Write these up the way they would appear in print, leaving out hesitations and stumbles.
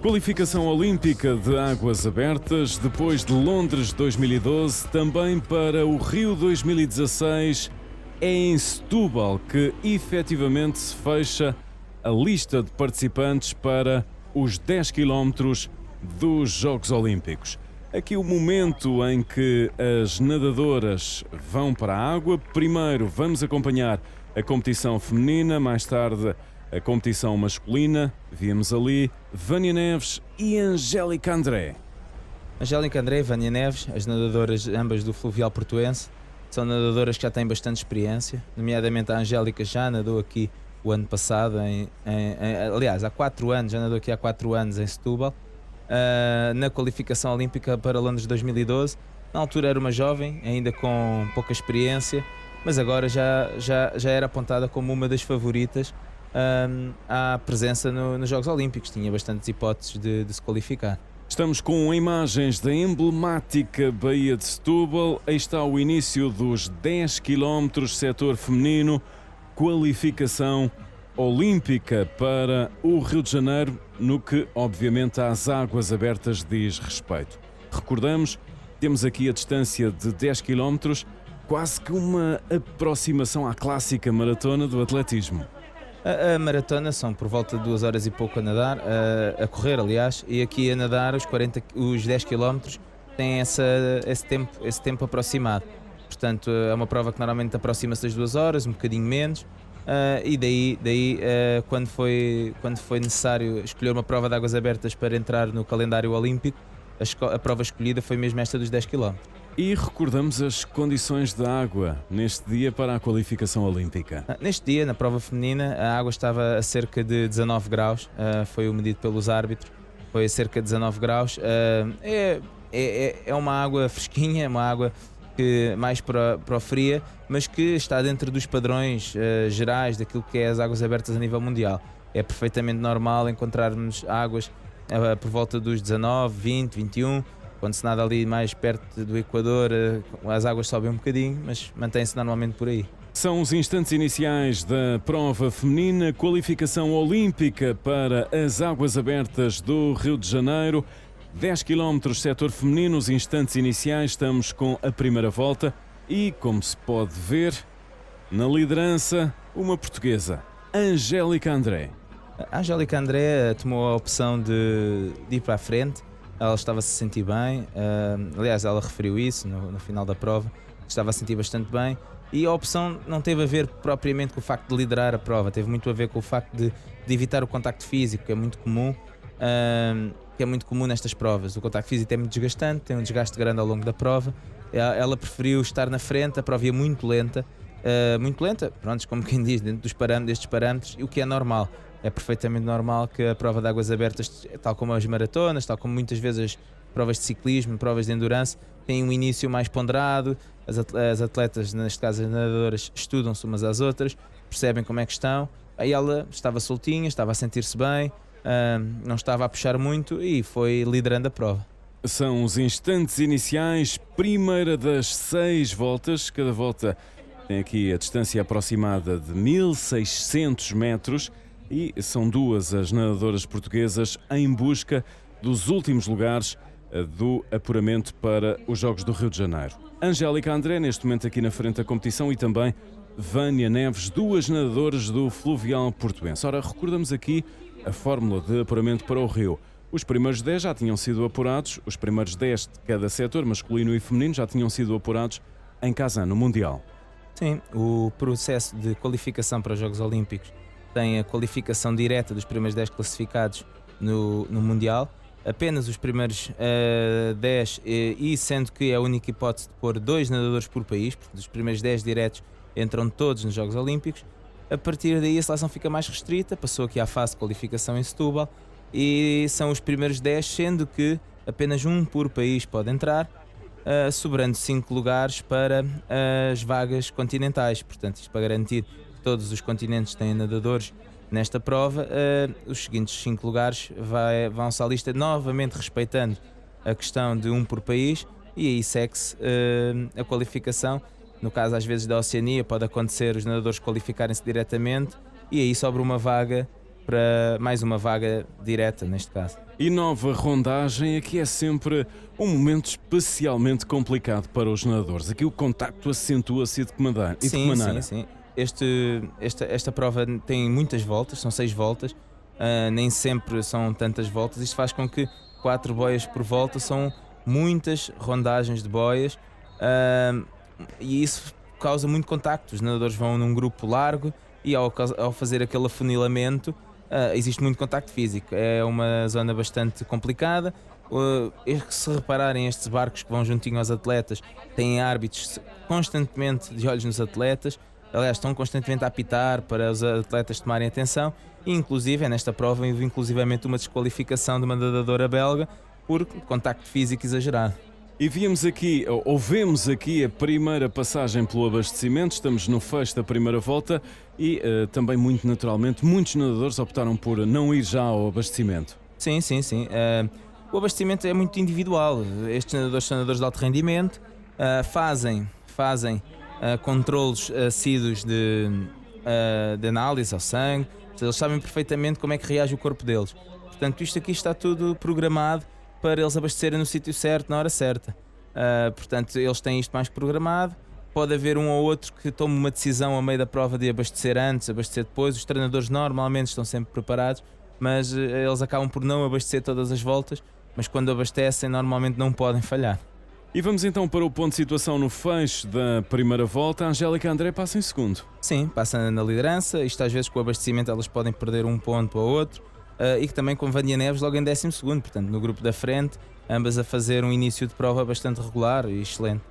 Qualificação olímpica de águas abertas, depois de Londres 2012, também para o Rio 2016, é em Setúbal que efetivamente se fecha a lista de participantes para os 10 km dos Jogos Olímpicos. Aqui o momento em que as nadadoras vão para a água. Primeiro vamos acompanhar a competição feminina, mais tarde a competição masculina. Vimos ali Vânia Neves e Angélica André. Angélica André e Vânia Neves, as nadadoras ambas do Fluvial Portuense, são nadadoras que já têm bastante experiência, nomeadamente a Angélica já nadou aqui o ano passado, aliás, há 4 anos, já nadou aqui há 4 anos em Setúbal, na qualificação olímpica para Londres 2012. Na altura era uma jovem, ainda com pouca experiência, mas agora já era apontada como uma das favoritas à presença nos Jogos Olímpicos. Tinha bastantes hipóteses de se qualificar. Estamos com imagens da emblemática Baía de Setúbal. Aí está o início dos 10 km setor feminino, qualificação olímpica para o Rio de Janeiro, no que obviamente às águas abertas diz respeito. Recordamos, temos aqui a distância de 10 km, quase que uma aproximação à clássica maratona do atletismo. A maratona são por volta de 2 horas e pouco a nadar, a correr aliás, e aqui a nadar os 10 km tem esse tempo aproximado. Portanto, é uma prova que normalmente aproxima-se das 2 horas, um bocadinho menos, e daí quando foi necessário escolher uma prova de águas abertas para entrar no calendário olímpico, a prova escolhida foi mesmo esta dos 10 km. E recordamos as condições da água neste dia para a qualificação olímpica. Neste dia, na prova feminina, a água estava a cerca de 19 graus, foi o medido pelos árbitros, foi a cerca de 19 graus. É uma água fresquinha, é uma água que mais para o fria, mas que está dentro dos padrões gerais daquilo que é as águas abertas a nível mundial. É perfeitamente normal encontrarmos águas por volta dos 19, 20, 21. Quando se nada ali mais perto do Equador, as águas sobem um bocadinho, mas mantém-se normalmente por aí. São os instantes iniciais da prova feminina, qualificação olímpica para as águas abertas do Rio de Janeiro. 10 km setor feminino, os instantes iniciais, estamos com a primeira volta e, como se pode ver, na liderança, uma portuguesa, Angélica André. A Angélica André tomou a opção de ir para a frente. Ela estava a se sentir bem, aliás ela referiu isso no final da prova, estava a se sentir bastante bem, e a opção não teve a ver propriamente com o facto de liderar a prova, teve muito a ver com o facto de evitar o contacto físico, que é muito comum, nestas provas. O contacto físico é muito desgastante, tem um desgaste grande ao longo da prova. Ela preferiu estar na frente, a prova ia muito lenta, pronto, como quem diz, dentro destes parâmetros, e o que é normal. É perfeitamente normal que a prova de águas abertas, tal como as maratonas, tal como muitas vezes as provas de ciclismo, provas de endurance, têm um início mais ponderado. As atletas, neste caso as nadadoras, estudam-se umas às outras, percebem como é que estão. Aí ela estava soltinha, estava a sentir-se bem, não estava a puxar muito e foi liderando a prova. São os instantes iniciais, primeira das 6 voltas. Cada volta tem aqui a distância aproximada de 1600 metros. E são 2 as nadadoras portuguesas em busca dos últimos lugares do apuramento para os Jogos do Rio de Janeiro. Angélica André, neste momento aqui na frente da competição, e também Vânia Neves, 2 nadadoras do Fluvial Portuense. Ora, recordamos aqui a fórmula de apuramento para o Rio. Os primeiros 10 já tinham sido apurados, os primeiros 10 de cada setor, masculino e feminino, já tinham sido apurados em Kazan, no Mundial. Sim, o processo de qualificação para os Jogos Olímpicos tem a qualificação direta dos primeiros 10 classificados no Mundial, apenas os primeiros 10, e sendo que é a única hipótese de pôr 2 nadadores por país, porque os primeiros 10 diretos entram todos nos Jogos Olímpicos. A partir daí a seleção fica mais restrita, passou aqui à fase de qualificação em Setúbal, e são os primeiros 10, sendo que apenas um por país pode entrar, sobrando 5 lugares para as vagas continentais. Portanto, isto para garantir todos os continentes têm nadadores nesta prova, os seguintes 5 lugares vão-se à lista, novamente respeitando a questão de um por país, e aí segue-se a qualificação. No caso, às vezes, da Oceania, pode acontecer os nadadores qualificarem-se diretamente, e aí sobra uma vaga para mais uma vaga direta neste caso. E nova rondagem, aqui é sempre um momento especialmente complicado para os nadadores. Aqui o contacto acentua-se de que maneira? Sim. Esta prova tem muitas voltas, são 6 voltas, nem sempre são tantas voltas. Isto faz com que 4 boias por volta são muitas rondagens de boias, e isso causa muito contacto. Os nadadores vão num grupo largo e ao fazer aquele afunilamento existe muito contacto físico. É uma zona bastante complicada. Se repararem, estes barcos que vão juntinho aos atletas têm árbitros constantemente de olhos nos atletas. Aliás, estão constantemente a apitar para os atletas tomarem atenção. E inclusive, nesta prova, houve inclusivamente uma desqualificação de uma nadadora belga por contacto físico exagerado. E vemos aqui a primeira passagem pelo abastecimento. Estamos no fecho da primeira volta e também, muito naturalmente, muitos nadadores optaram por não ir já ao abastecimento. Sim. O abastecimento é muito individual. Estes nadadores são nadadores de alto rendimento, fazem controlos assíduos de análise ao sangue. Eles sabem perfeitamente como é que reage o corpo deles. Portanto, isto aqui está tudo programado para eles abastecerem no sítio certo, na hora certa. Portanto, eles têm isto mais programado. Pode haver um ou outro que tome uma decisão a meio da prova de abastecer antes, abastecer depois. Os treinadores normalmente estão sempre preparados, mas eles acabam por não abastecer todas as voltas, mas quando abastecem normalmente não podem falhar. E vamos então para o ponto de situação no fecho da primeira volta. A Angélica André passa em segundo. Sim, passa na liderança. Isto às vezes com o abastecimento elas podem perder um ponto ou outro. E que também com Vânia Neves logo em 12º, portanto no grupo da frente, ambas a fazer um início de prova bastante regular e excelente.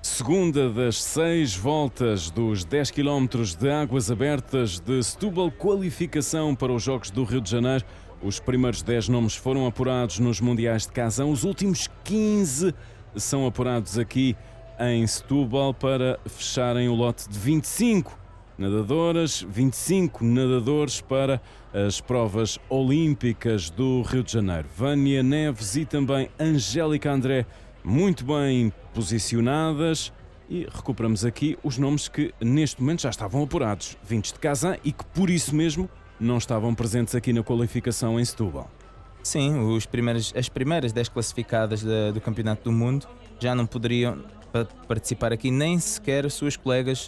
Segunda das 6 voltas dos 10 km de águas abertas de Setúbal, qualificação para os Jogos do Rio de Janeiro. Os primeiros 10 nomes foram apurados nos Mundiais de Kazan, os últimos 15 são apurados aqui em Setúbal para fecharem o lote de 25 nadadoras, 25 nadadores para as provas olímpicas do Rio de Janeiro. Vânia Neves e também Angélica André muito bem posicionadas, e recuperamos aqui os nomes que neste momento já estavam apurados, vindos de Kazan e que por isso mesmo não estavam presentes aqui na qualificação em Setúbal. Sim, as primeiras 10 classificadas do Campeonato do Mundo já não poderiam participar aqui, nem sequer as suas colegas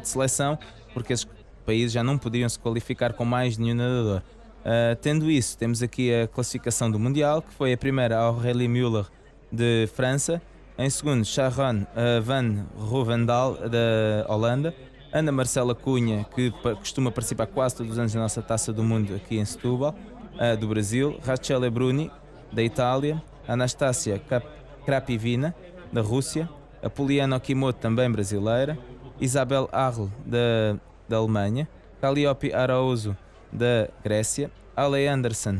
de seleção, porque esses países já não podiam se qualificar com mais nenhum nadador. Tendo isso, temos aqui a classificação do Mundial, que foi a primeira a Aurélie Müller de França, em segundo Sharon van Rovendal da Holanda, Ana Marcela Cunha, que costuma participar quase todos os anos na nossa Taça do Mundo aqui em Setúbal, do Brasil, Rachele Bruni da Itália, Anastácia Krapivina da Rússia, a Poliana Okimoto também brasileira, Isabel Arl da Alemanha, Calliope Araújo da Grécia, Ale Anderson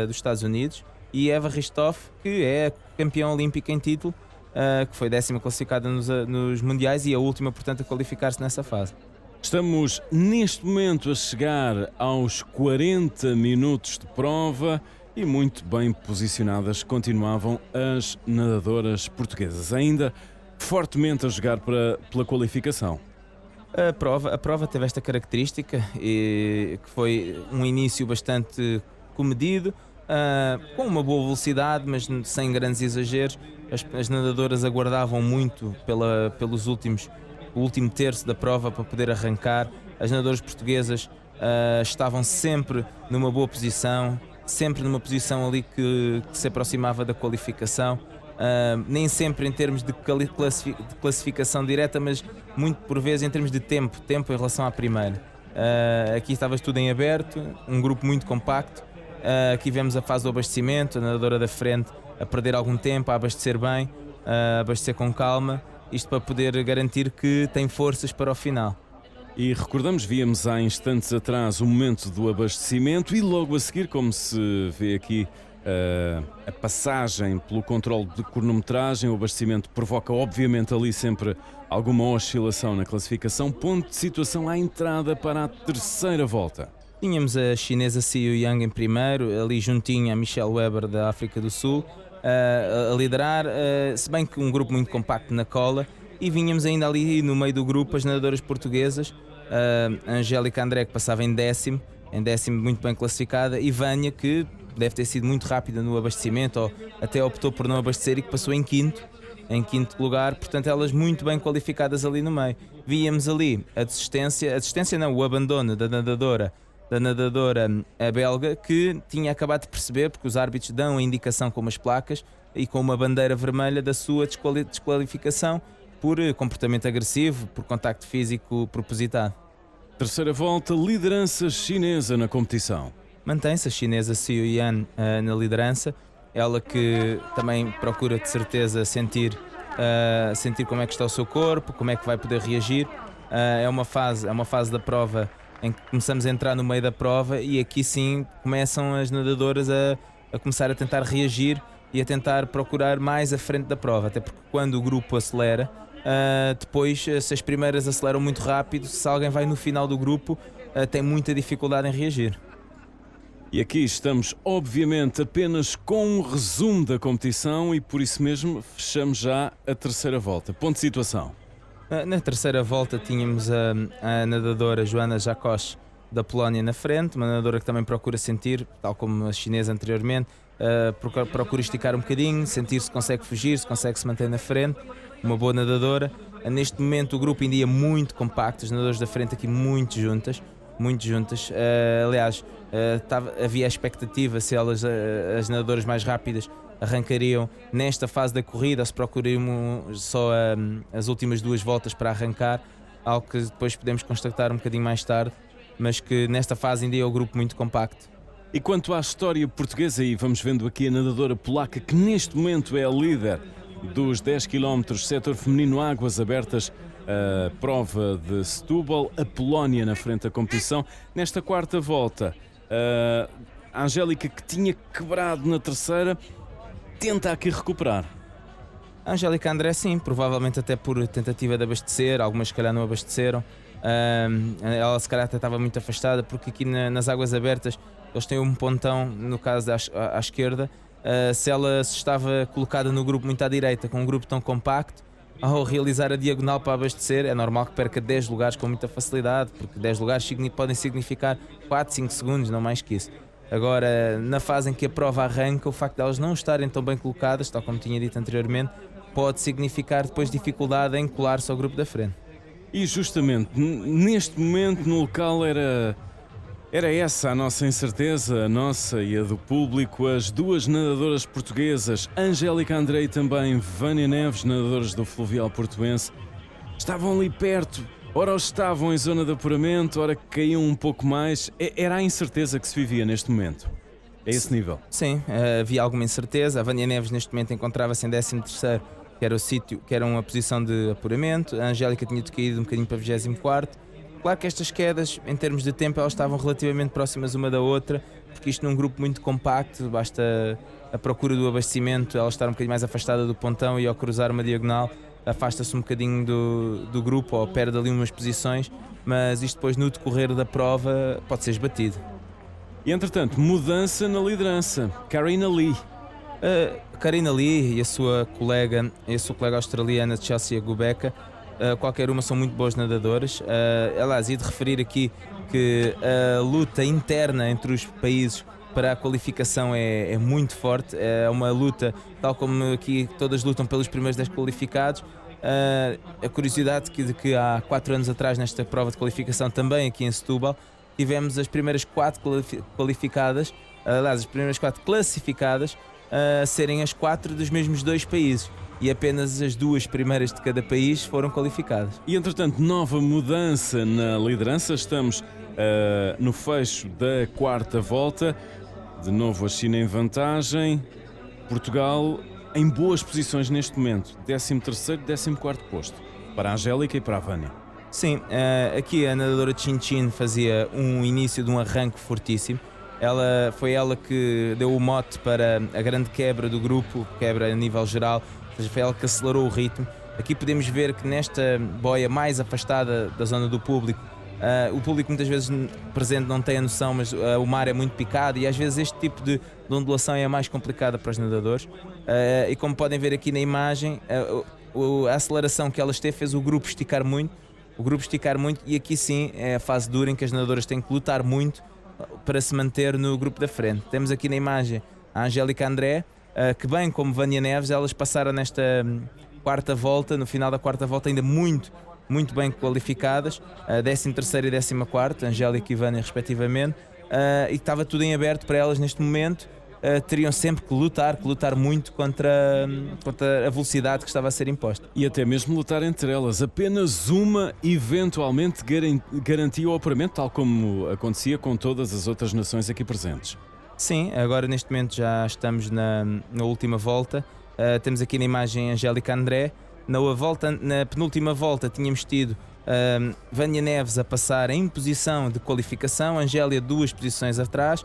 dos Estados Unidos e Eva Ristoff, que é a campeã olímpica em título, que foi 10ª classificada nos Mundiais e a última, portanto, a qualificar-se nessa fase. Estamos neste momento a chegar aos 40 minutos de prova e muito bem posicionadas continuavam as nadadoras portuguesas, ainda fortemente a jogar pela qualificação. A prova teve esta característica, que foi um início bastante comedido, com uma boa velocidade, mas sem grandes exageros. As nadadoras aguardavam muito o último terço da prova para poder arrancar. As nadadoras portuguesas estavam sempre numa boa posição, sempre numa posição ali que se aproximava da qualificação. Nem sempre em termos de classificação direta, mas muito por vezes em termos de tempo em relação à primeira. Aqui estava tudo em aberto, um grupo muito compacto. Aqui vemos a fase do abastecimento, a nadadora da frente a perder algum tempo, a abastecer bem, a abastecer com calma, isto para poder garantir que tem forças para o final. E recordamos, víamos há instantes atrás o momento do abastecimento e logo a seguir, como se vê aqui, a passagem pelo controle de cronometragem. O abastecimento provoca obviamente ali sempre alguma oscilação na classificação. Ponto de situação à entrada para a terceira volta. Tínhamos a chinesa Xiu Yang em primeiro, ali juntinho a Michelle Weber da África do Sul a liderar, se bem que um grupo muito compacto na cola, e vinhamos ainda ali no meio do grupo as nadadoras portuguesas, a Angélica André, que passava em 10º, em décimo muito bem classificada, e Vânia, que deve ter sido muito rápida no abastecimento, ou até optou por não abastecer e que passou em quinto lugar, portanto elas muito bem qualificadas ali no meio. Víamos ali a desistência não, o abandono da nadadora a belga, que tinha acabado de perceber, porque os árbitros dão a indicação com umas placas e com uma bandeira vermelha da sua desqualificação por comportamento agressivo, por contacto físico propositado. Terceira volta, liderança chinesa na competição. Mantém-se a chinesa Xiu Yan na liderança, ela que também procura de certeza sentir como é que está o seu corpo, como é que vai poder reagir. É uma fase da prova em que começamos a entrar no meio da prova, e aqui sim começam as nadadoras a começar a tentar reagir e a tentar procurar mais à frente da prova, até porque quando o grupo acelera, depois, se as primeiras aceleram muito rápido, se alguém vai no final do grupo, tem muita dificuldade em reagir. E aqui estamos, obviamente, apenas com um resumo da competição e por isso mesmo fechamos já a terceira volta. Ponto de situação. Na terceira volta tínhamos a nadadora Joana Jacosch da Polónia na frente, uma nadadora que também procura sentir, tal como a chinesa anteriormente, procura esticar um bocadinho, sentir se consegue fugir, se consegue se manter na frente, uma boa nadadora. Neste momento o grupo ainda é muito compacto, os nadadores da frente aqui muito juntas. Aliás, havia a expectativa se as nadadoras mais rápidas arrancariam nesta fase da corrida, ou se procurariam só as últimas 2 voltas para arrancar, algo que depois podemos constatar um bocadinho mais tarde, mas que nesta fase ainda é o grupo muito compacto. E quanto à história portuguesa, e vamos vendo aqui a nadadora polaca, que neste momento é a líder dos 10 km setor feminino águas abertas, a prova de Setúbal, a Polónia na frente da competição. Nesta quarta volta, a Angélica, que tinha quebrado na terceira, tenta aqui recuperar. A Angélica André, sim, provavelmente até por tentativa de abastecer, algumas se calhar não abasteceram. Ela se calhar até estava muito afastada, porque aqui nas águas abertas eles têm um pontão, no caso à esquerda. Se ela estava colocada no grupo muito à direita, com um grupo tão compacto, ao realizar a diagonal para abastecer, é normal que perca 10 lugares com muita facilidade, porque 10 lugares podem significar 4, 5 segundos, não mais que isso. Agora, na fase em que a prova arranca, o facto de elas não estarem tão bem colocadas, tal como tinha dito anteriormente, pode significar depois dificuldade em colar-se ao grupo da frente. E justamente neste momento no local era essa a nossa incerteza, a nossa e a do público. As duas nadadoras portuguesas, Angélica André e também Vânia Neves, nadadoras do Fluvial Portuense, estavam ali perto. Ora estavam em zona de apuramento, ora caíam um pouco mais. Era a incerteza que se vivia neste momento. É esse nível? Sim, havia alguma incerteza. A Vânia Neves neste momento encontrava-se em 13º, que era o sítio, que era uma posição de apuramento. A Angélica tinha caído um bocadinho para 24º. Claro que estas quedas, em termos de tempo, elas estavam relativamente próximas uma da outra, porque isto num grupo muito compacto, basta a procura do abastecimento, ela estar um bocadinho mais afastada do pontão e ao cruzar uma diagonal, afasta-se um bocadinho do grupo ou perde ali umas posições, mas isto depois no decorrer da prova pode ser esbatido. E entretanto, mudança na liderança, Karina Lee. Karina Lee e a sua colega australiana Chelsea Gubecka, qualquer uma são muito boas nadadoras. Aliás, e de referir aqui que a luta interna entre os países para a qualificação é muito forte, é uma luta, tal como aqui todas lutam pelos primeiros 10 qualificados. A curiosidade de que há 4 anos atrás, nesta prova de qualificação, também aqui em Setúbal, tivemos as primeiras 4 qualificadas, aliás, as primeiras 4 classificadas, a serem as 4 dos mesmos 2 países. E apenas as 2 primeiras de cada país foram qualificadas. E entretanto, nova mudança na liderança. Estamos no fecho da quarta volta. De novo a China em vantagem. Portugal em boas posições neste momento. 13º, 14º posto. Para a Angélica e para a Vânia. Sim, aqui a nadadora Chin Chin fazia um início de um arranque fortíssimo. Foi ela que deu o mote para a grande quebra do grupo, quebra a nível geral. Ou seja, foi ela que acelerou o ritmo. Aqui podemos ver que nesta boia mais afastada da zona do público, o público muitas vezes presente não tem a noção, mas o mar é muito picado e às vezes este tipo de ondulação é mais complicada para os nadadores. E como podem ver aqui na imagem, a aceleração que ela teve fez o grupo esticar muito. E aqui sim é a fase dura em que as nadadoras têm que lutar muito para se manter no grupo da frente. Temos aqui na imagem a Angélica André, que bem como Vânia Neves, elas passaram nesta quarta volta, no final da quarta volta, ainda muito bem qualificadas, 13ª e 14ª, Angélica e Vânia respectivamente, e estava tudo em aberto para elas neste momento. Teriam sempre que lutar muito contra a velocidade que estava a ser imposta. E até mesmo lutar entre elas. Apenas uma eventualmente garantia o apuramento, tal como acontecia com todas as outras nações aqui presentes. Sim, agora neste momento já estamos na última volta. Temos aqui na imagem a Angélica André. Na penúltima volta tínhamos tido Vânia Neves a passar em posição de qualificação, Angélia 2 posições atrás.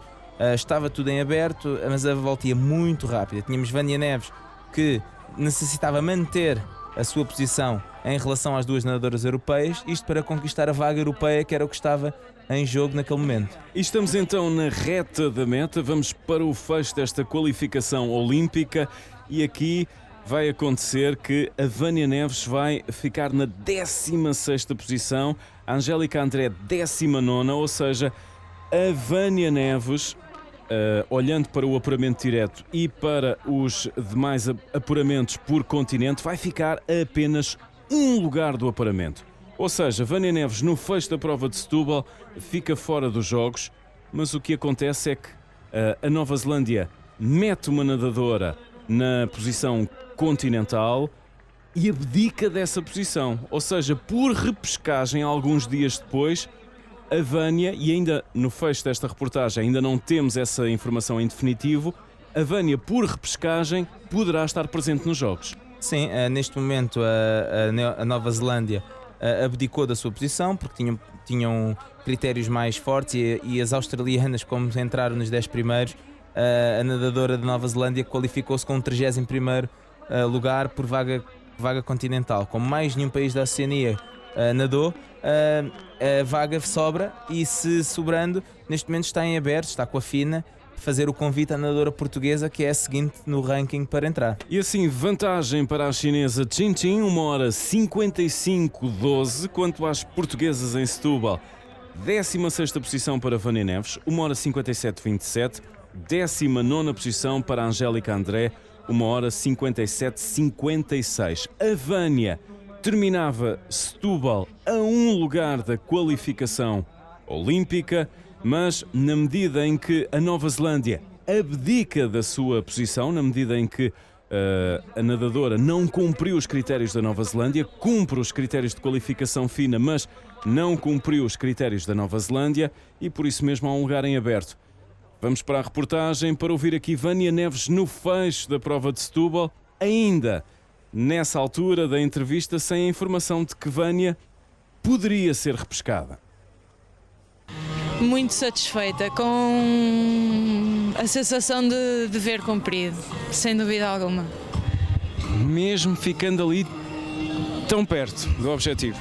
Estava tudo em aberto, mas a volta ia muito rápida. Tínhamos Vânia Neves que necessitava manter a sua posição em relação às duas nadadoras europeias, isto para conquistar a vaga europeia, que era o que estava em jogo naquele momento. E estamos então na reta da meta, vamos para o fecho desta qualificação olímpica e aqui vai acontecer que a Vânia Neves vai ficar na 16ª posição, a Angélica André 19ª, ou seja, a Vânia Neves, olhando para o apuramento direto e para os demais apuramentos por continente, vai ficar a apenas um lugar do apuramento. Ou seja, Vânia Neves no fecho da prova de Setúbal fica fora dos jogos, mas o que acontece é que a Nova Zelândia mete uma nadadora na posição continental e abdica dessa posição. Ou seja, por repescagem, alguns dias depois, a Vânia, e ainda no fecho desta reportagem ainda não temos essa informação em definitivo, a Vânia, por repescagem, poderá estar presente nos Jogos. Sim, neste momento a Nova Zelândia abdicou da sua posição porque tinham critérios mais fortes e as australianas, como entraram nos 10 primeiros, a nadadora da Nova Zelândia qualificou-se com o 31º lugar por vaga continental. Como mais nenhum país da Oceania nadou, a vaga sobra e, se sobrando, neste momento está em aberto, está com a FINA, fazer o convite à nadadora portuguesa, que é a seguinte no ranking para entrar. E assim, vantagem para a chinesa Chin Chin, 1h55:12, quanto às portuguesas em Setúbal, 16ª posição para Vânia Neves, 1h57:27, 19ª posição para a Angélica André, 1h57:56. A Vânia terminava Setúbal a um lugar da qualificação olímpica, mas na medida em que a Nova Zelândia abdica da sua posição, na medida em que a nadadora não cumpriu os critérios da Nova Zelândia, cumpre os critérios de qualificação FINA, mas não cumpriu os critérios da Nova Zelândia e por isso mesmo há um lugar em aberto. Vamos para a reportagem para ouvir aqui Vânia Neves no fecho da prova de Setúbal, ainda nessa altura da entrevista, sem a informação de que Vânia poderia ser repescada. Muito satisfeita, com a sensação de dever cumprido, sem dúvida alguma. Mesmo ficando ali tão perto do objetivo.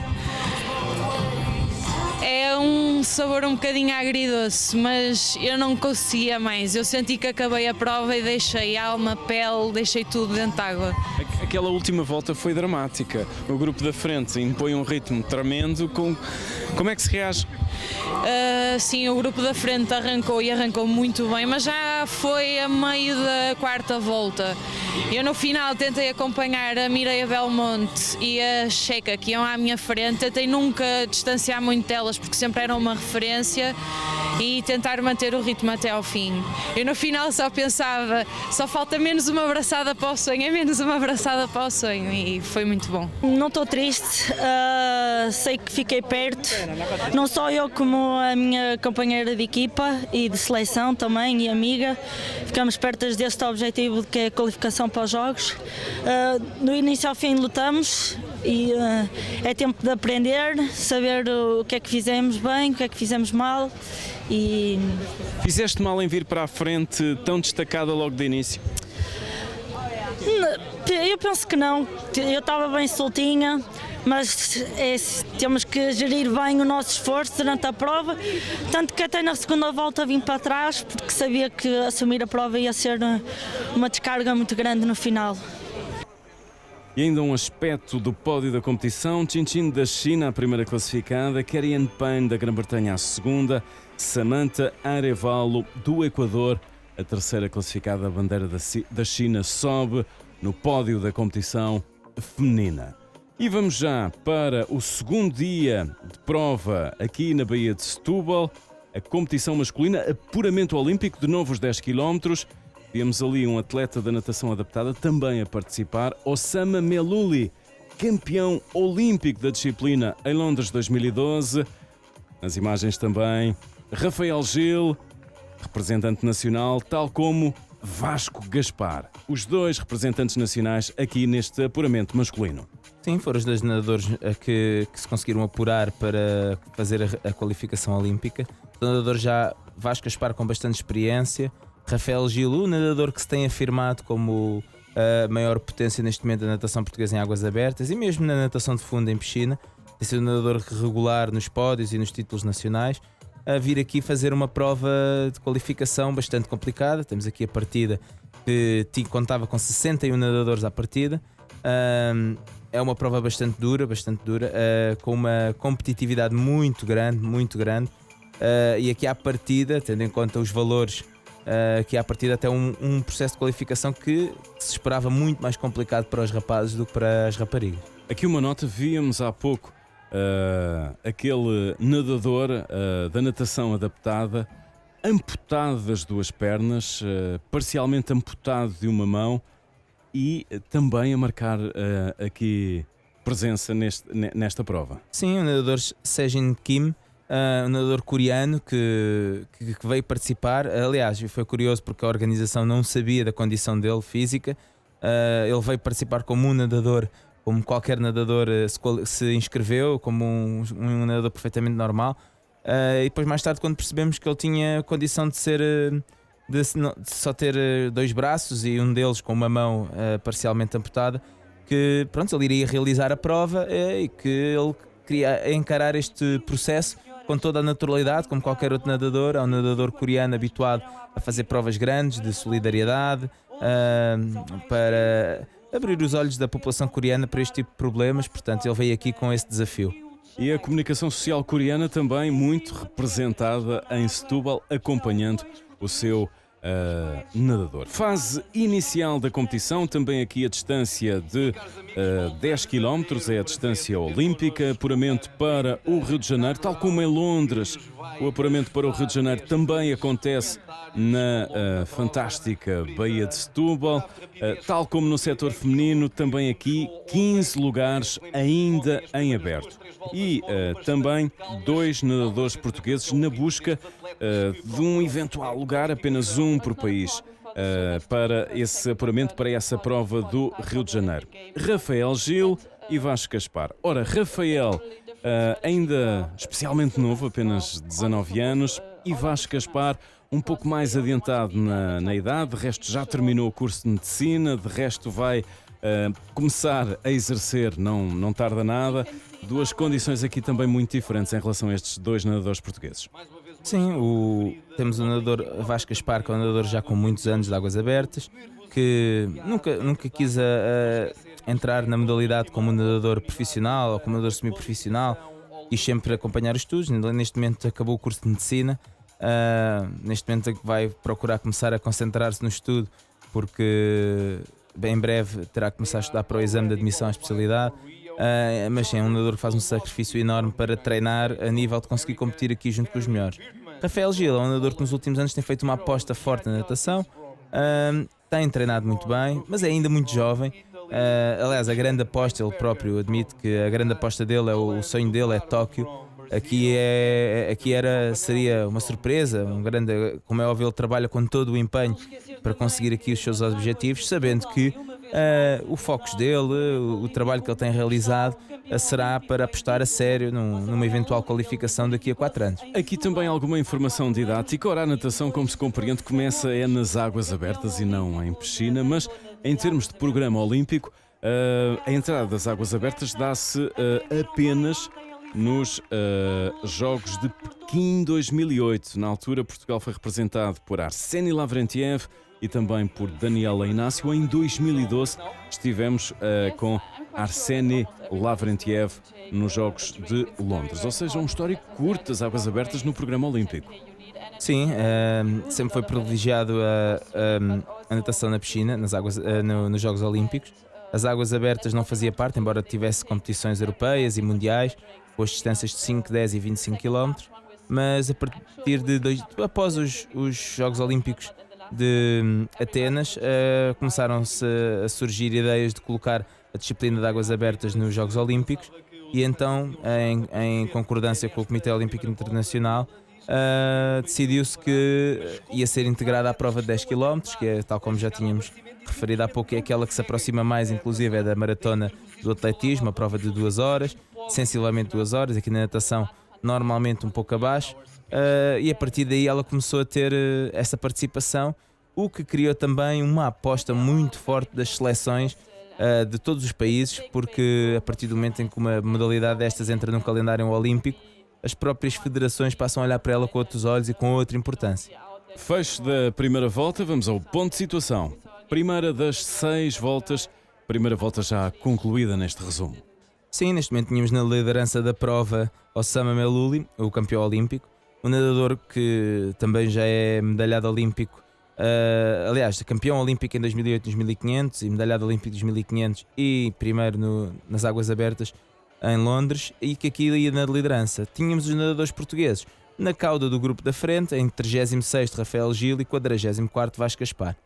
É um sabor um bocadinho agridoce, mas eu não conseguia mais. Eu senti que acabei a prova e deixei alma, pele, deixei tudo dentro de água. Aquela última volta foi dramática. O grupo da frente impõe um ritmo tremendo. Como é que se reage? Sim, o grupo da frente arrancou muito bem, mas já foi a meio da quarta volta. Eu no final tentei acompanhar a Mireia Belmonte e a Checa, que iam à minha frente. Tentei nunca distanciar muito delas, porque sempre eram uma referência, e tentar manter o ritmo até ao fim. Eu no final só pensava, só falta menos uma abraçada para o sonho, é menos uma abraçada para o sonho, e foi muito bom. Não estou triste, sei que fiquei perto, não só eu como a minha companheira de equipa e de seleção também e amiga, ficamos perto deste objetivo que é a qualificação para os Jogos. Do início ao fim lutamos e é tempo de aprender, saber o que é que fizemos bem, o que é que fizemos mal. E Fizeste mal em vir para a frente tão destacada logo de início? eu penso que não, eu estava bem soltinha, mas temos que gerir bem o nosso esforço durante a prova, tanto que até na segunda volta vim para trás, porque sabia que assumir a prova ia ser uma descarga muito grande no final. E ainda um aspecto do pódio da competição: Chin Chin da China, a primeira classificada, Kerry-Anne Payne da Grã-Bretanha, a segunda, Samantha Arevalo, do Equador, a terceira classificada. A bandeira da China sobe no pódio da competição feminina. E vamos já para o segundo dia de prova aqui na Baía de Setúbal, a competição masculina, apuramento olímpico, de novo os 10 km. Temos ali um atleta da natação adaptada também a participar, Osama Mellouli, campeão olímpico da disciplina em Londres 2012. Nas imagens também Rafael Gil, representante nacional, tal como Vasco Gaspar, os dois representantes nacionais aqui neste apuramento masculino. Sim, foram os dois nadadores que se conseguiram apurar para fazer a qualificação olímpica. O nadador já Vasco Gaspar com bastante experiência, Rafael Gil, o nadador que se tem afirmado como a maior potência neste momento da natação portuguesa em águas abertas e mesmo na natação de fundo em piscina, tem sido um nadador regular nos pódios e nos títulos nacionais, a vir aqui fazer uma prova de qualificação bastante complicada. Temos aqui a partida que contava com 61 nadadores à partida. É uma prova bastante dura, com uma competitividade muito grande, e aqui à partida, tendo em conta os valores, aqui à partida até um processo de qualificação que se esperava muito mais complicado para os rapazes do que para as raparigas. Aqui uma nota, víamos há pouco aquele nadador da natação adaptada, amputado das duas pernas, parcialmente amputado de uma mão, e também a marcar aqui presença nesta prova. Sim, o nadador Sejin Kim, um nadador coreano que veio participar. Aliás, foi curioso porque a organização não sabia da condição dele física. Ele veio participar como um nadador, como qualquer nadador se inscreveu, como um nadador perfeitamente normal. E depois mais tarde, quando percebemos que ele tinha condição de só ter dois braços e um deles com uma mão parcialmente amputada, que pronto, ele iria realizar a prova e que ele queria encarar este processo com toda a naturalidade, como qualquer outro nadador. É um nadador coreano habituado a fazer provas grandes de solidariedade, para abrir os olhos da população coreana para este tipo de problemas. Portanto, ele veio aqui com esse desafio. E a comunicação social coreana também muito representada em Setúbal, acompanhando o seu nadador. Fase inicial da competição, também aqui a distância de 10 km, é a distância olímpica, apuramento para o Rio de Janeiro, tal como em Londres. O apuramento para o Rio de Janeiro também acontece na fantástica Baía de Setúbal, tal como no setor feminino, também aqui 15 lugares ainda em aberto. E também 2 nadadores portugueses na busca de um eventual lugar, apenas um por país, para esse apuramento, para essa prova do Rio de Janeiro. Rafael Gil e Vasco Gaspar. Ora, Rafael ainda especialmente novo, apenas 19 anos, e Vasco Gaspar um pouco mais adiantado na idade, de resto já terminou o curso de medicina, de resto vai começar a exercer, não tarda nada. Duas condições aqui também muito diferentes em relação a estes 2 nadadores portugueses. Sim, temos o nadador Vasco Gaspar, que é um nadador já com muitos anos de águas abertas, que nunca quis entrar na modalidade como um nadador profissional ou como um nadador semi-profissional, quis sempre acompanhar os estudos. Neste momento acabou o curso de medicina, neste momento vai procurar começar a concentrar-se no estudo, porque bem em breve terá que começar a estudar para o exame de admissão à especialidade. Mas sim, é um nadador que faz um sacrifício enorme para treinar a nível de conseguir competir aqui junto com os melhores. Rafael Gil é um nadador que nos últimos anos tem feito uma aposta forte na natação, tem treinado muito bem, mas é ainda muito jovem. Aliás, a grande aposta, ele próprio admite que a grande aposta dele, o sonho dele é Tóquio. Aqui seria uma surpresa, como é óbvio, ele trabalha com todo o empenho para conseguir aqui os seus objetivos, sabendo que o foco dele, o trabalho que ele tem realizado, será para apostar a sério numa eventual qualificação daqui a 4 anos. Aqui também alguma informação didática. Ora, a natação, como se compreende, começa nas águas abertas e não em piscina, mas em termos de programa olímpico, a entrada das águas abertas dá-se apenas nos Jogos de Pequim 2008. Na altura, Portugal foi representado por Arseny Lavrentiev e também por Daniela Inácio. Em 2012 estivemos com Arseny Lavrentiev nos Jogos de Londres. Ou seja, um histórico curto das águas abertas no programa olímpico. Sim, sempre foi privilegiado a natação na piscina, nas águas, nos Jogos Olímpicos. As águas abertas não fazia parte, embora tivesse competições europeias e mundiais, com as distâncias de 5, 10 e 25 km, mas após os Jogos Olímpicos de Atenas, começaram-se a surgir ideias de colocar a disciplina de águas abertas nos Jogos Olímpicos e então, em concordância com o Comitê Olímpico Internacional, decidiu-se que ia ser integrada à prova de 10 km, que é, tal como já tínhamos referido há pouco, é aquela que se aproxima mais, inclusive, é da maratona do atletismo, a prova de 2 horas, sensivelmente 2 horas, aqui na natação normalmente um pouco abaixo, e a partir daí ela começou a ter essa participação, o que criou também uma aposta muito forte das seleções de todos os países, porque a partir do momento em que uma modalidade destas entra num calendário olímpico, as próprias federações passam a olhar para ela com outros olhos e com outra importância. Fecho da primeira volta, vamos ao ponto de situação. Primeira das 6 voltas, primeira volta já concluída neste resumo. Sim, neste momento tínhamos na liderança da prova Osama Melouli, o campeão olímpico, um nadador que também já é medalhado olímpico, aliás, campeão olímpico em 2008, 2500 e medalhado olímpico em 2500 e primeiro nas águas abertas em Londres, e que aqui ia na liderança. Tínhamos os nadadores portugueses na cauda do grupo da frente, em 36º Rafael Gil e 44º Vasco Gaspar.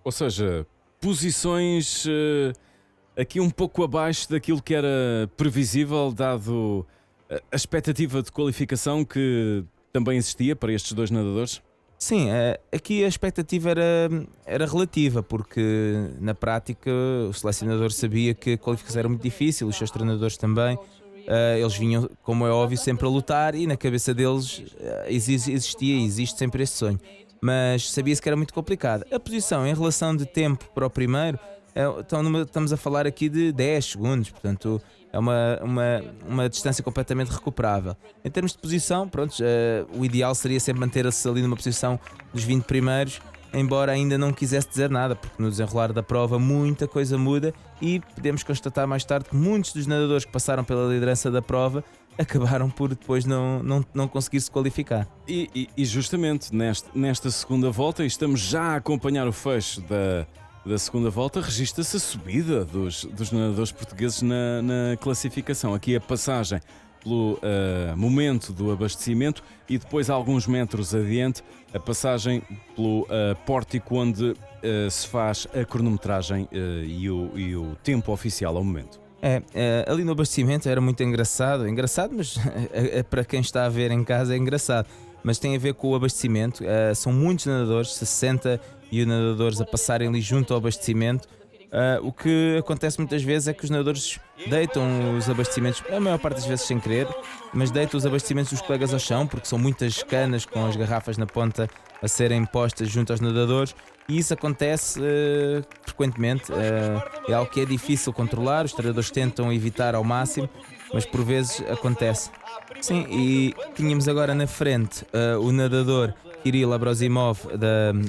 Ou seja, posições aqui um pouco abaixo daquilo que era previsível, dado a expectativa de qualificação que também existia para estes dois nadadores? Sim, aqui a expectativa era relativa, porque na prática o selecionador sabia que a qualificação era muito difícil, os seus treinadores também. Eles vinham, como é óbvio, sempre a lutar e na cabeça deles existia e existe sempre esse sonho. Mas sabia-se que era muito complicado. A posição em relação de tempo para o primeiro, estamos a falar aqui de 10 segundos, portanto é uma distância completamente recuperável. Em termos de posição, pronto, o ideal seria sempre manter-se ali numa posição dos 20 primeiros, embora ainda não quisesse dizer nada, porque no desenrolar da prova muita coisa muda e podemos constatar mais tarde que muitos dos nadadores que passaram pela liderança da prova acabaram por depois não conseguir se qualificar. E justamente nesta segunda volta, e estamos já a acompanhar o fecho da segunda volta, registra-se a subida dos nadadores portugueses na classificação. Aqui a passagem pelo momento do abastecimento e depois, alguns metros adiante, a passagem pelo pórtico onde se faz a cronometragem e o tempo oficial ao momento. Ali no abastecimento era muito engraçado, mas para quem está a ver em casa é engraçado, mas tem a ver com o abastecimento. São muitos nadadores, 60 nadadores a passarem ali junto ao abastecimento. O que acontece muitas vezes é que os nadadores deitam os abastecimentos, a maior parte das vezes sem querer, mas deitam os abastecimentos dos colegas ao chão, porque são muitas canas com as garrafas na ponta a serem postas junto aos nadadores, e isso acontece frequentemente. É algo que é difícil controlar, os treinadores tentam evitar ao máximo, mas por vezes acontece. Sim, e tínhamos agora na frente o nadador Kirill Abrosimov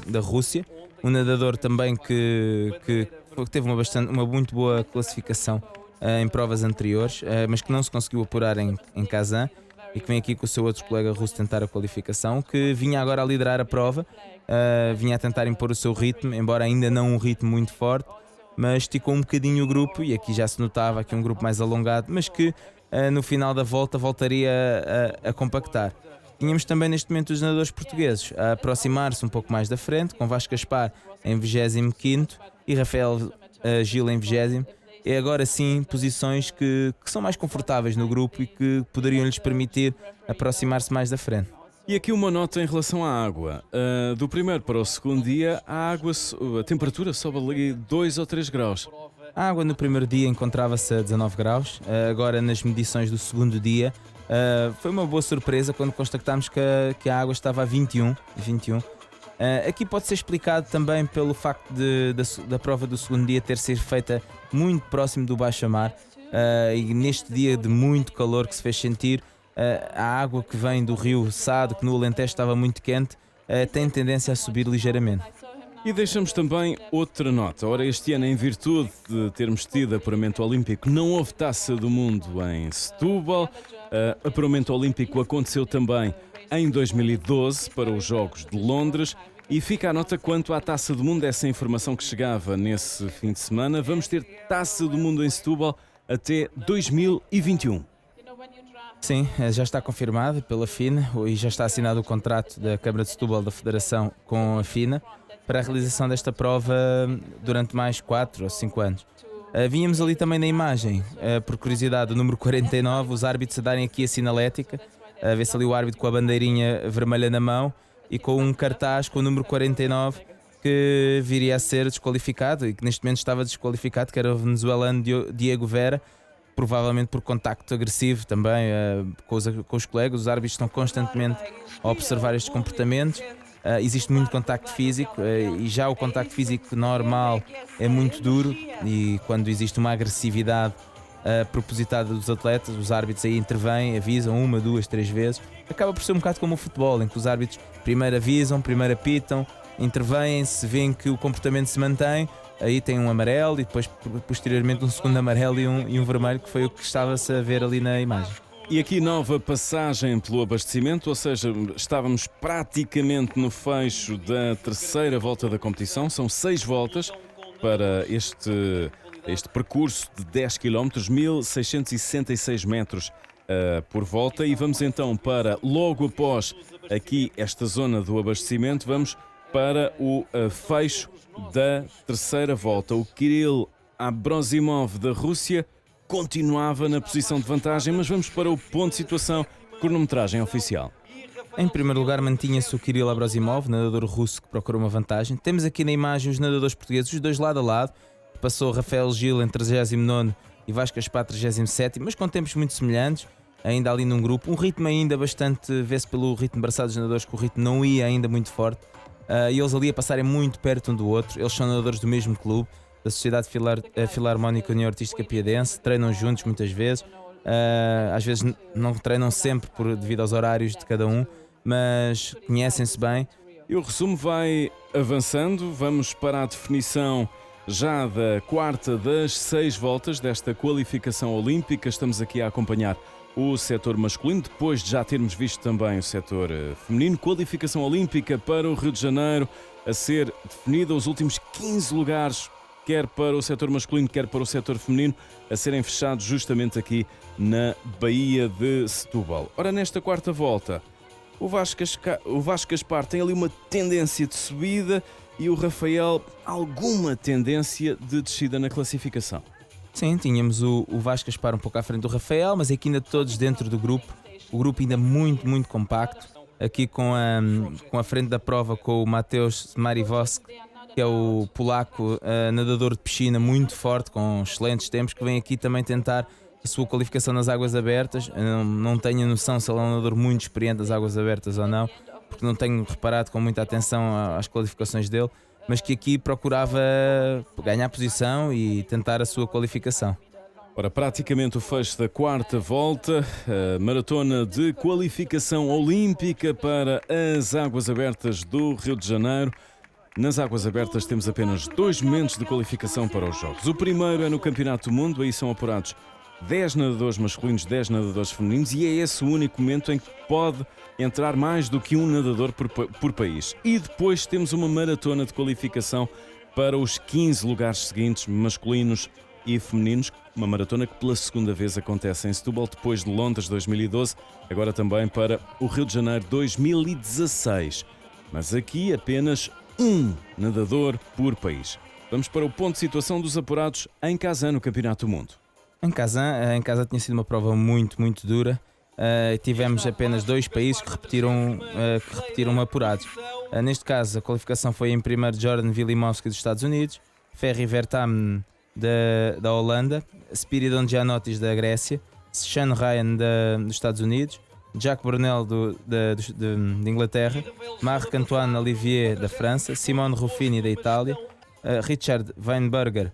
da Rússia, um nadador também que teve uma muito boa classificação em provas anteriores, mas que não se conseguiu apurar em Kazan, e que vem aqui com o seu outro colega russo tentar a qualificação, que vinha agora a liderar a prova, vinha a tentar impor o seu ritmo, embora ainda não um ritmo muito forte, mas esticou um bocadinho o grupo, e aqui já se notava aqui um grupo mais alongado, mas que no final da volta voltaria a compactar. Tínhamos também neste momento os nadadores portugueses a aproximar-se um pouco mais da frente, com Vasco Gaspar em 25º e Rafael Gil em 20º. É agora sim posições que são mais confortáveis no grupo e que poderiam lhes permitir aproximar-se mais da frente. E aqui uma nota em relação à água. Do primeiro para o segundo dia, a temperatura sobe ali 2 ou 3 graus. A água no primeiro dia encontrava-se a 19 graus, agora nas medições do segundo dia foi uma boa surpresa quando constatámos que a água estava a 21. Aqui pode ser explicado também pelo facto da prova do segundo dia ter sido feita muito próximo do baixo-mar, e neste dia de muito calor que se fez sentir, a água que vem do rio Sado, que no Alentejo estava muito quente, tem tendência a subir ligeiramente. E deixamos também outra nota. Ora, este ano, em virtude de termos tido apuramento olímpico, não houve Taça do Mundo em Setúbal. Apuramento olímpico aconteceu também em 2012 para os Jogos de Londres. E fica a nota quanto à Taça do Mundo, essa informação que chegava nesse fim de semana. Vamos ter Taça do Mundo em Setúbal até 2021. Sim, já está confirmado pela FINA e já está assinado o contrato da Câmara de Setúbal da Federação com a FINA para a realização desta prova durante mais 4 ou 5 anos. Vínhamos ali também na imagem, por curiosidade, o número 49, os árbitros a darem aqui a sinalética, a ver se ali o árbitro com a bandeirinha vermelha na mão e com um cartaz com o número 49 que viria a ser desqualificado e que neste momento estava desqualificado, que era o venezuelano Diego Vera, provavelmente por contacto agressivo também com os colegas. Os árbitros estão constantemente a observar estes comportamentos. Existe muito contacto físico e já o contacto físico normal é muito duro, e quando existe uma agressividade propositada dos atletas, os árbitros aí intervêm, avisam 1, 2, 3 vezes. Acaba por ser um bocado como o futebol, em que os árbitros primeiro avisam, primeiro apitam, intervêm, se veem que o comportamento se mantém, aí tem um amarelo e depois posteriormente um segundo amarelo e um vermelho, que foi o que estava-se a ver ali na imagem. E aqui nova passagem pelo abastecimento, ou seja, estávamos praticamente no fecho da terceira volta da competição. São 6 voltas para este percurso de 10 km, 1666 metros por volta. E vamos então para, logo após aqui esta zona do abastecimento, vamos para o fecho da terceira volta. O Kirill Abrosimov da Rússia continuava na posição de vantagem, mas vamos para o ponto de situação, cronometragem oficial. Em primeiro lugar mantinha-se o Kirill Abrosimov, nadador russo que procurou uma vantagem. Temos aqui na imagem os nadadores portugueses, os dois lado a lado. Passou Rafael Gil em 39º e Vasco Aspar 37º, mas com tempos muito semelhantes, ainda ali num grupo. Um ritmo ainda bastante, vê-se pelo ritmo braçado dos nadadores que o ritmo não ia ainda muito forte. E eles ali a passarem muito perto um do outro. Eles são nadadores do mesmo clube, da Sociedade Filarmónica União Artística Piadense, treinam juntos muitas vezes, às vezes não treinam sempre devido aos horários de cada um, mas conhecem-se bem. E o resumo vai avançando, vamos para a definição já da quarta das 6 voltas desta qualificação olímpica. Estamos aqui a acompanhar o setor masculino, depois de já termos visto também o setor feminino. Qualificação olímpica para o Rio de Janeiro, a ser definida os últimos 15 lugares, quer para o setor masculino, quer para o setor feminino, a serem fechados justamente aqui na Baía de Setúbal. Ora, nesta quarta volta, o Vasco Aspar tem ali uma tendência de subida e o Rafael alguma tendência de descida na classificação. Sim, tínhamos o Vasco Aspar um pouco à frente do Rafael, mas aqui ainda todos dentro do grupo, o grupo ainda muito, muito compacto, aqui com a frente da prova com o Mateusz Mariwowski, que é o polaco nadador de piscina muito forte, com excelentes tempos, que vem aqui também tentar a sua qualificação nas águas abertas. Não tenho a noção se ele é um nadador muito experiente das águas abertas ou não, porque não tenho reparado com muita atenção às qualificações dele, mas que aqui procurava ganhar posição e tentar a sua qualificação. Ora, praticamente o fecho da quarta volta, a maratona de qualificação olímpica para as águas abertas do Rio de Janeiro. Nas águas abertas temos apenas 2 momentos de qualificação para os Jogos. O primeiro é no Campeonato do Mundo, aí são apurados 10 nadadores masculinos, 10 nadadores femininos, e é esse o único momento em que pode entrar mais do que um nadador por país. E depois temos uma maratona de qualificação para os 15 lugares seguintes, masculinos e femininos, uma maratona que pela segunda vez acontece em Setúbal, depois de Londres 2012, agora também para o Rio de Janeiro 2016. Mas aqui apenas um nadador por país. Vamos para o ponto de situação dos apurados em Kazan, no Campeonato do Mundo. Em Kazan tinha sido uma prova muito, muito dura. Tivemos apenas 2 países que repetiram apurados. Neste caso, a qualificação foi em primeiro Jordan Vilimovski dos Estados Unidos, Ferry Vertamen da Holanda, Spiridon Giannotis da Grécia, Sean Ryan dos Estados Unidos, Jacques Brunel de Inglaterra, Marc-Antoine Olivier da França, Simone Ruffini da Itália, Richard Weinberger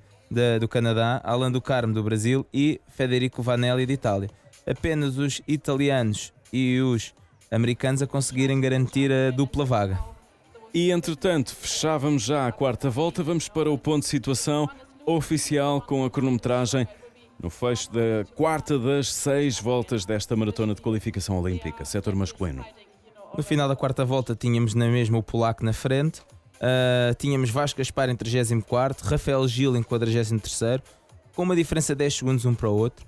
do Canadá, Alain do Carmo do Brasil e Federico Vanelli da Itália. Apenas os italianos e os americanos a conseguirem garantir a dupla vaga. E entretanto, fechávamos já a quarta volta, vamos para o ponto de situação oficial com a cronometragem no fecho da quarta das 6 voltas desta maratona de qualificação olímpica, setor masculino. No final da quarta volta tínhamos na mesma o polaco na frente, tínhamos Vasco Gaspar em 34º, Rafael Gil em 43º, com uma diferença de 10 segundos um para o outro.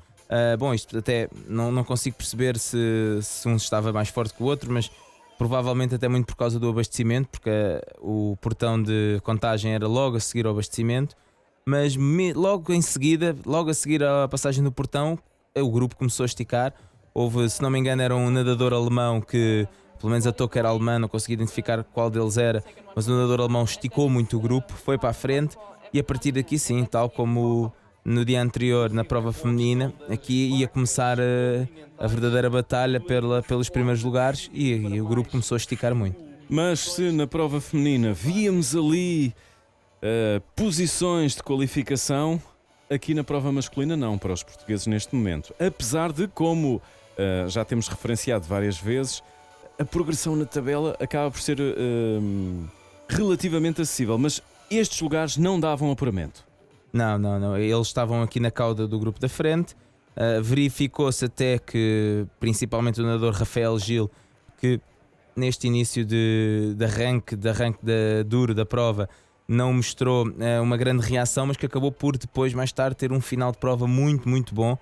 Bom, isto até não consigo perceber se um estava mais forte que o outro, mas provavelmente até muito por causa do abastecimento, porque o portão de contagem era logo a seguir ao abastecimento, mas logo a seguir à passagem do portão, o grupo começou a esticar. Houve, se não me engano, era um nadador alemão que, pelo menos a touca era alemã, não consegui identificar qual deles era, mas o nadador alemão esticou muito o grupo, foi para a frente e a partir daqui sim, tal como no dia anterior na prova feminina, aqui ia começar a verdadeira batalha pelos primeiros lugares e o grupo começou a esticar muito. Mas se na prova feminina víamos ali posições de qualificação, aqui na prova masculina não, para os portugueses neste momento. Apesar de, como já temos referenciado várias vezes, a progressão na tabela acaba por ser relativamente acessível, mas estes lugares não davam apuramento. Não. Eles estavam aqui na cauda do grupo da frente. Verificou-se até que, principalmente o nadador Rafael Gil, que neste início de arranque duro da prova, não mostrou uma grande reação, mas que acabou por depois, mais tarde, ter um final de prova muito, muito bom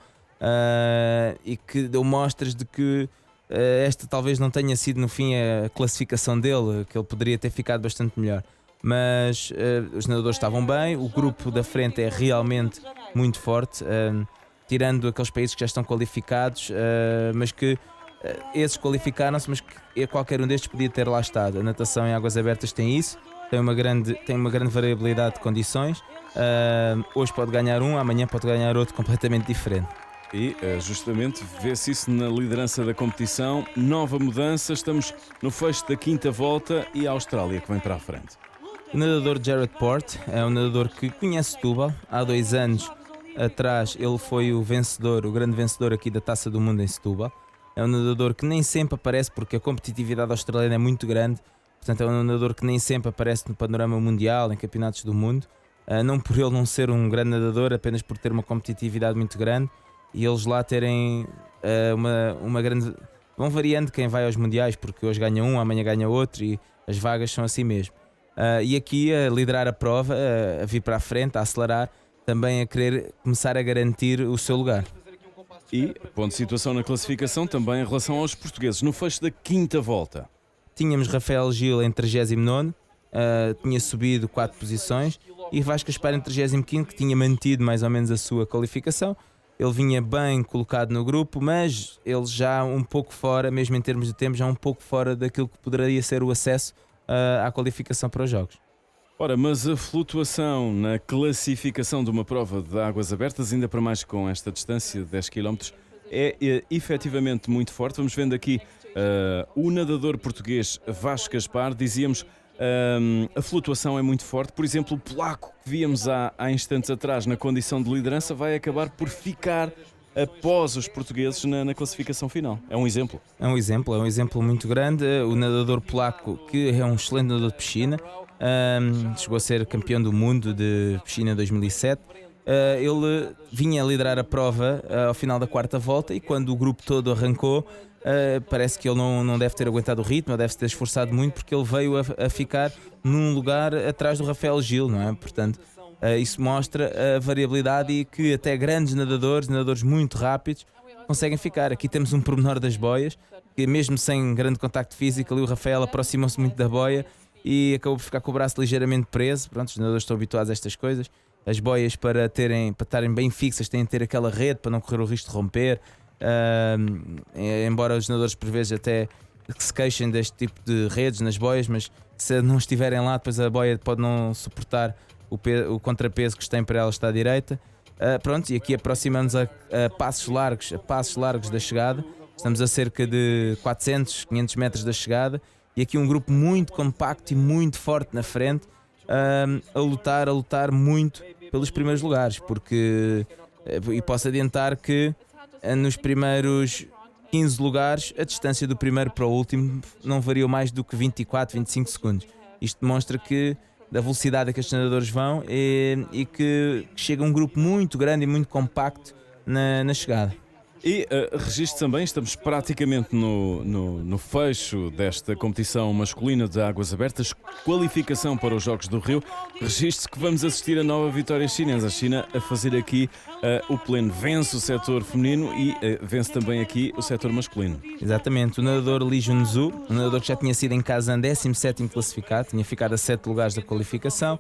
e que deu mostras de que esta talvez não tenha sido no fim a classificação dele, que ele poderia ter ficado bastante melhor. Mas os nadadores estavam bem, o grupo da frente é realmente muito forte, tirando aqueles países que já estão qualificados, mas que esses qualificaram-se, mas que qualquer um destes podia ter lá estado. A natação em águas abertas tem isso, tem uma grande variabilidade de condições. Hoje pode ganhar um, amanhã pode ganhar outro completamente diferente. E justamente vê-se isso na liderança da competição. Nova mudança, estamos no fecho da quinta volta e a Austrália que vem para a frente. O nadador Jared Porte é um nadador que conhece Setúbal. Há 2 anos atrás ele foi o grande vencedor aqui da Taça do Mundo em Setúbal. É um nadador que nem sempre aparece porque a competitividade australiana é muito grande. Portanto, é um nadador que nem sempre aparece no panorama mundial, em campeonatos do mundo. Não por ele não ser um grande nadador, apenas por ter uma competitividade muito grande. E eles lá terem uma grande... Vão variando quem vai aos mundiais, porque hoje ganha um, amanhã ganha outro e as vagas são assim mesmo. E aqui a liderar a prova, a vir para a frente, a acelerar, também a querer começar a garantir o seu lugar. E ponto de situação na classificação também em relação aos portugueses, no fecho da quinta volta. Tínhamos Rafael Gil em 39º, tinha subido 4 posições, e Vasco Gaspar em 35º, que tinha mantido mais ou menos a sua qualificação. Ele vinha bem colocado no grupo, mas ele já um pouco fora, mesmo em termos de tempo, já um pouco fora daquilo que poderia ser o acesso à qualificação para os Jogos. Ora, mas a flutuação na classificação de uma prova de águas abertas, ainda para mais com esta distância de 10 km, é efetivamente muito forte. Vamos vendo aqui o nadador português Vasco Gaspar. Dizíamos, a flutuação é muito forte. Por exemplo, o polaco que víamos há instantes atrás na condição de liderança vai acabar por ficar após os portugueses na classificação final. É um exemplo. É um exemplo muito grande. O nadador polaco, que é um excelente nadador de piscina, chegou a ser campeão do mundo de piscina em 2007. Ele vinha a liderar a prova ao final da quarta volta e quando o grupo todo arrancou, parece que ele não deve ter aguentado o ritmo, deve ter esforçado muito porque ele veio a ficar num lugar atrás do Rafael Gil, não é? Portanto, isso mostra a variabilidade e que até grandes nadadores muito rápidos, conseguem ficar. Aqui temos um pormenor das boias, que mesmo sem grande contacto físico, ali o Rafael aproximou-se muito da boia e acabou por ficar com o braço ligeiramente preso. Pronto, os nadadores estão habituados a estas coisas. As boias, para estarem bem fixas, têm de ter aquela rede para não correr o risco de romper. Embora os nadadores por vezes até se queixem deste tipo de redes nas boias, mas se não estiverem lá, depois a boia pode não suportar o contrapeso que tem para ela estar à direita. Pronto, e aqui aproximamos a passos largos da chegada. Estamos a cerca de 400, 500 metros da chegada e aqui um grupo muito compacto e muito forte na frente, a lutar muito pelos primeiros lugares, porque e posso adiantar que nos primeiros 15 lugares a distância do primeiro para o último não variou mais do que 24, 25 segundos. Isto demonstra que da velocidade a que estes nadadores vão e que chega um grupo muito grande e muito compacto na chegada. E registro também, estamos praticamente no fecho desta competição masculina de águas abertas, qualificação para os Jogos do Rio. Registro que vamos assistir a nova vitória chinesa. A China a fazer aqui o pleno. Vence o setor feminino e vence também aqui o setor masculino. Exatamente, o nadador Li Junzhu, um nadador que já tinha sido em Kazan 17º classificado, tinha ficado a 7 lugares da qualificação.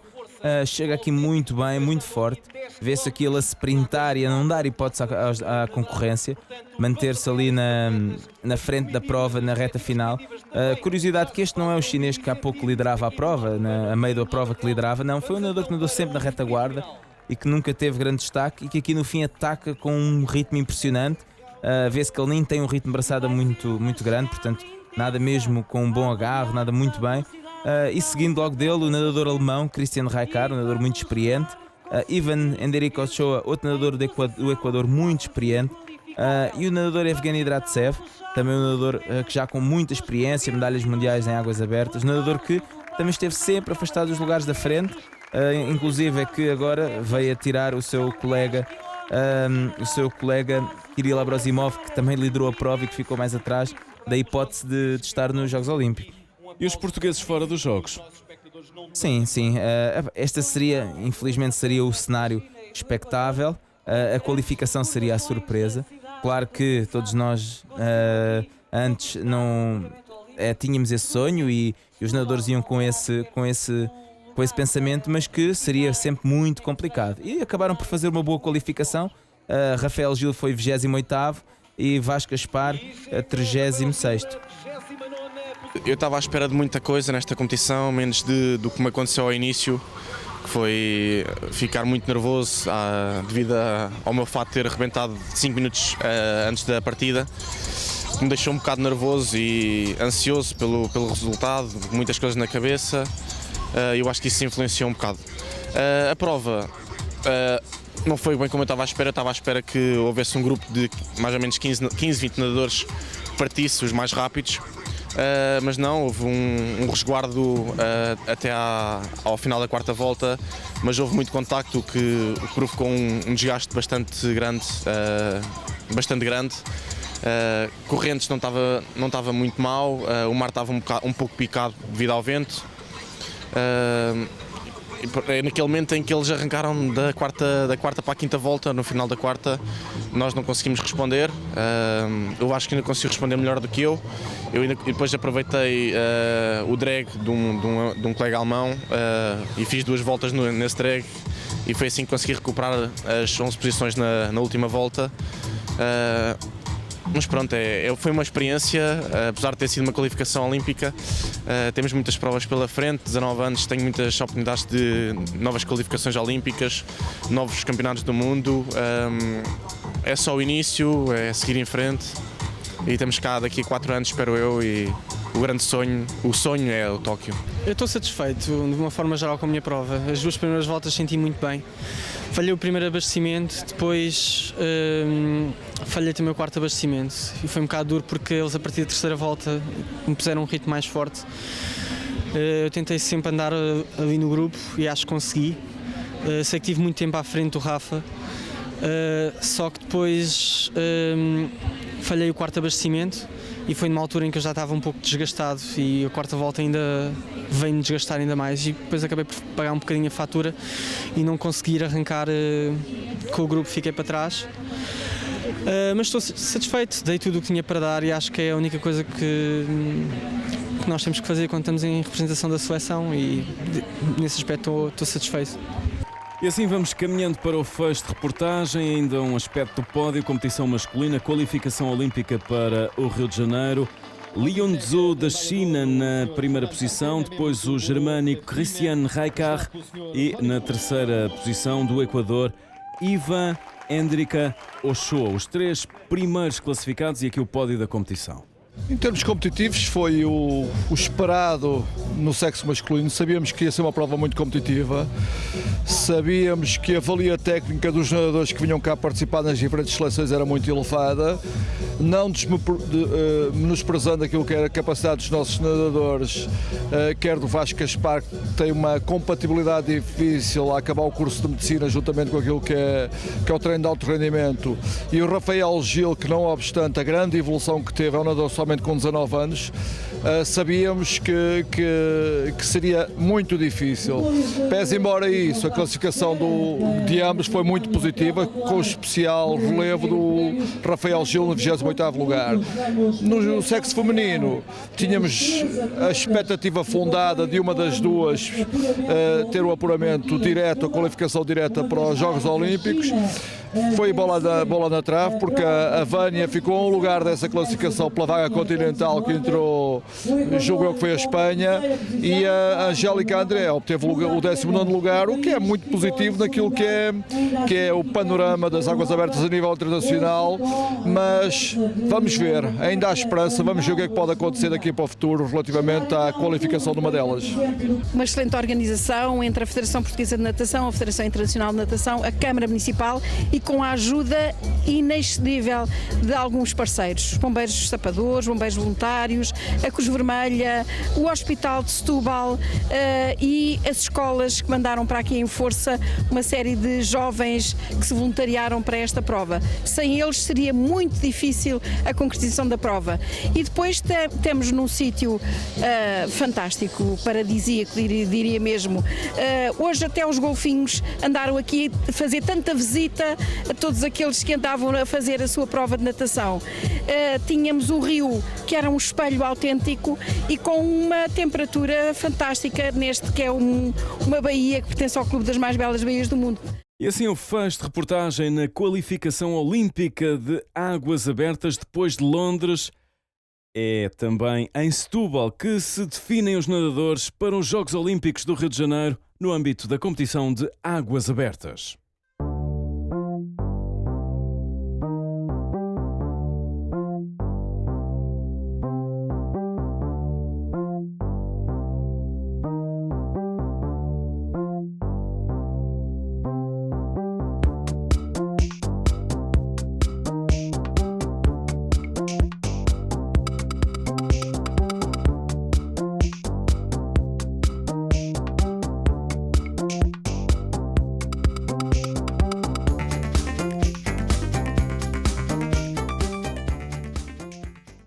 Chega aqui muito bem, muito forte. Vê-se aqui ele a sprintar e a não dar hipótese à concorrência, manter-se ali na frente da prova, na reta final. Curiosidade que este não é o chinês que há pouco liderava a prova, a meio da prova que liderava, não, foi um nadador que nadou sempre na retaguarda e que nunca teve grande destaque e que aqui no fim ataca com um ritmo impressionante. Vê-se que ele nem tem um ritmo de braçada muito grande, portanto nada mesmo com um bom agarro, nada muito bem. E seguindo logo dele o nadador alemão Christian Raikar, um nadador muito experiente. Ivan Enderico Ochoa, outro nadador do Equador muito experiente. E o nadador Evgeny Dratsev, também um nadador que já com muita experiência, medalhas mundiais em águas abertas, um nadador que também esteve sempre afastado dos lugares da frente, inclusive é que agora veio a tirar o seu colega Kirill Abrosimov, que também liderou a prova e que ficou mais atrás da hipótese de estar nos Jogos Olímpicos. E os portugueses fora dos Jogos? Sim. Esta infelizmente seria o cenário expectável. A qualificação seria a surpresa. Claro que todos nós antes não tínhamos esse sonho e os nadadores iam com esse pensamento, mas que seria sempre muito complicado. E acabaram por fazer uma boa qualificação. Rafael Gil foi 28º e Vasco Aspar 36º. Eu estava à espera de muita coisa nesta competição, menos do que me aconteceu ao início, que foi ficar muito nervoso devido ao meu fato de ter arrebentado 5 minutos antes da partida. Me deixou um bocado nervoso e ansioso pelo resultado, muitas coisas na cabeça. Eu acho que isso influenciou um bocado. A prova não foi bem como eu estava à espera que houvesse um grupo de mais ou menos 15, 20 nadadores que partisse, os mais rápidos. Mas não, houve um resguardo até ao final da quarta volta, mas houve muito contacto, o que provocou um desgaste bastante grande. Correntes não estava muito mal, o mar estava um pouco picado devido ao vento. Naquele momento em que eles arrancaram da quarta para a quinta volta, no final da quarta, nós não conseguimos responder. Eu acho que ainda consegui responder melhor do que eu. Depois aproveitei o drag de um colega alemão e fiz 2 voltas nesse drag e foi assim que consegui recuperar as 11 posições na última volta. Mas pronto, foi uma experiência, apesar de ter sido uma qualificação olímpica. Temos muitas provas pela frente, 19 anos, tenho muitas oportunidades de novas qualificações olímpicas, novos campeonatos do mundo. É só o início, é seguir em frente e estamos cá daqui a 4 anos, espero eu, e o sonho é o Tóquio. Eu estou satisfeito, de uma forma geral, com a minha prova. As 2 primeiras voltas senti muito bem. Falhei o primeiro abastecimento, depois falhei também o 4º abastecimento. E foi um bocado duro porque eles, a partir da terceira volta, me puseram um ritmo mais forte. Eu tentei sempre andar ali no grupo e acho que consegui. Sei que tive muito tempo à frente do Rafa, só que depois falhei o 4º abastecimento. E foi numa altura em que eu já estava um pouco desgastado e a quarta volta ainda veio-me desgastar ainda mais e depois acabei por pagar um bocadinho a fatura e não conseguir arrancar com o grupo, fiquei para trás. Mas estou satisfeito, dei tudo o que tinha para dar e acho que é a única coisa que nós temos que fazer quando estamos em representação da seleção e nesse aspecto estou satisfeito. E assim vamos caminhando para o fecho de reportagem, ainda um aspecto do pódio, competição masculina, qualificação olímpica para o Rio de Janeiro. Li Junzhu da China na primeira posição, depois o germânico Christian Raikar e na terceira posição do Equador, Ivan Enderico Ochoa, os 3 primeiros classificados e aqui o pódio da competição. Em termos competitivos, foi o esperado no sexo masculino. Sabíamos que ia ser uma prova muito competitiva, sabíamos que a valia técnica dos nadadores que vinham cá participar nas diferentes seleções era muito elevada, não menosprezando aquilo que era a capacidade dos nossos nadadores, quer do Vasco Gaspar, que tem uma compatibilidade difícil a acabar o curso de medicina juntamente com aquilo que é o treino de alto rendimento, e o Rafael Gil, que não obstante a grande evolução que teve, é um nadador somente com 19 anos, sabíamos que seria muito difícil. Pese embora isso, a classificação de ambos foi muito positiva, com o especial relevo do Rafael Gil no 28º lugar. No sexo feminino, tínhamos a expectativa fundada de uma das duas ter o apuramento direto, a qualificação direta para os Jogos Olímpicos. Foi bola na trave, porque a Vânia ficou a um lugar dessa classificação pela vaga continental que entrou, julgo eu que foi a Espanha, e a Angélica André obteve o 19º lugar, o que é muito positivo naquilo que é o panorama das águas abertas a nível internacional, mas vamos ver, ainda há esperança, vamos ver o que é que pode acontecer daqui para o futuro relativamente à qualificação de uma delas. Uma excelente organização entre a Federação Portuguesa de Natação, a Federação Internacional de Natação, a Câmara Municipal e com a ajuda inexcedível de alguns parceiros, bombeiros sapadores, bombeiros voluntários, a Cruz Vermelha, o Hospital de Setúbal e as escolas que mandaram para aqui em força uma série de jovens que se voluntariaram para esta prova. Sem eles seria muito difícil a concretização da prova. E depois temos num sítio fantástico, paradisíaco, diria mesmo. Hoje até os golfinhos andaram aqui a fazer tanta visita a todos aqueles que andavam a fazer a sua prova de natação. Tínhamos o rio, que era um espelho autêntico e com uma temperatura fantástica neste que é uma baía que pertence ao Clube das Mais Belas Baías do Mundo. E assim o fecho de reportagem na qualificação olímpica de águas abertas depois de Londres. É também em Setúbal que se definem os nadadores para os Jogos Olímpicos do Rio de Janeiro no âmbito da competição de águas abertas.